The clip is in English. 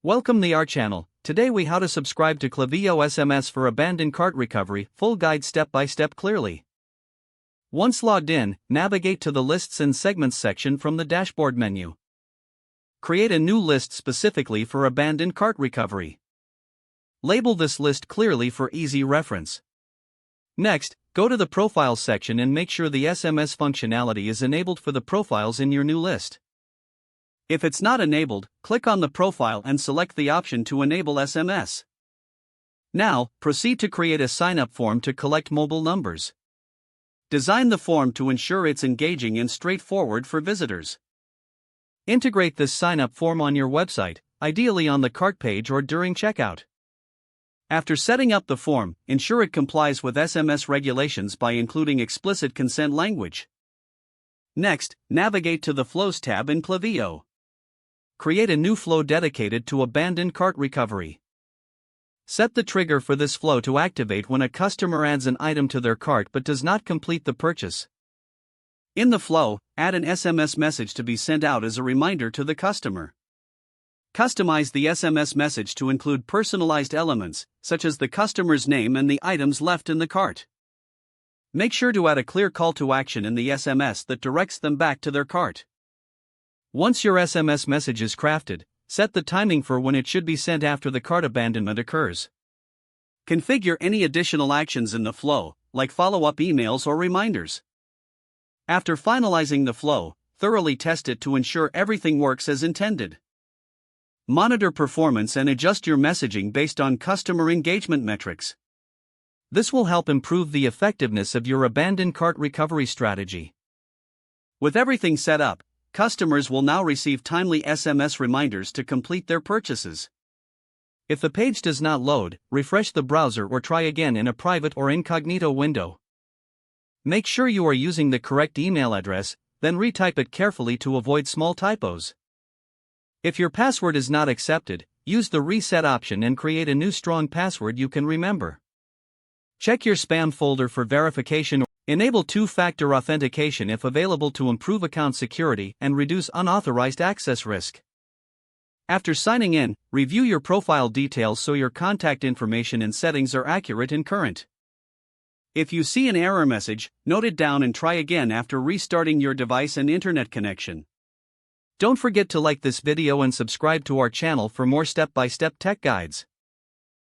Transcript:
Welcome to our channel. Today we how to subscribe to Klaviyo SMS for abandoned cart recovery, full guide step by step clearly. Once logged in, navigate to the Lists and Segments section from the dashboard menu. Create a new list specifically for abandoned cart recovery. Label this list clearly for easy reference. Next, go to the Profiles section and make sure the SMS functionality is enabled for the profiles in your new list. If it's not enabled, click on the profile and select the option to enable SMS. Now, proceed to create a sign-up form to collect mobile numbers. Design the form to ensure it's engaging and straightforward for visitors. Integrate this sign-up form on your website, ideally on the cart page or during checkout. After setting up the form, ensure it complies with SMS regulations by including explicit consent language. Next, navigate to the Flows tab in Klaviyo. Create a new flow dedicated to abandoned cart recovery. Set the trigger for this flow to activate when a customer adds an item to their cart but does not complete the purchase. In the flow, add an SMS message to be sent out as a reminder to the customer. Customize the SMS message to include personalized elements, such as the customer's name and the items left in the cart. Make sure to add a clear call to action in the SMS that directs them back to their cart. Once your SMS message is crafted, set the timing for when it should be sent after the cart abandonment occurs. Configure any additional actions in the flow, like follow-up emails or reminders. After finalizing the flow, thoroughly test it to ensure everything works as intended. Monitor performance and adjust your messaging based on customer engagement metrics. This will help improve the effectiveness of your abandoned cart recovery strategy. With everything set up, customers will now receive timely SMS reminders to complete their purchases. If the page does not load, refresh the browser or try again in a private or incognito window. Make sure you are using the correct email address, then retype it carefully to avoid small typos. If your password is not accepted, use the reset option and create a new strong password you can remember. Check your spam folder for verification. Enable two-factor authentication if available to improve account security and reduce unauthorized access risk. After signing in, review your profile details so your contact information and settings are accurate and current. If you see an error message, note it down and try again after restarting your device and internet connection. Don't forget to like this video and subscribe to our channel for more step-by-step tech guides.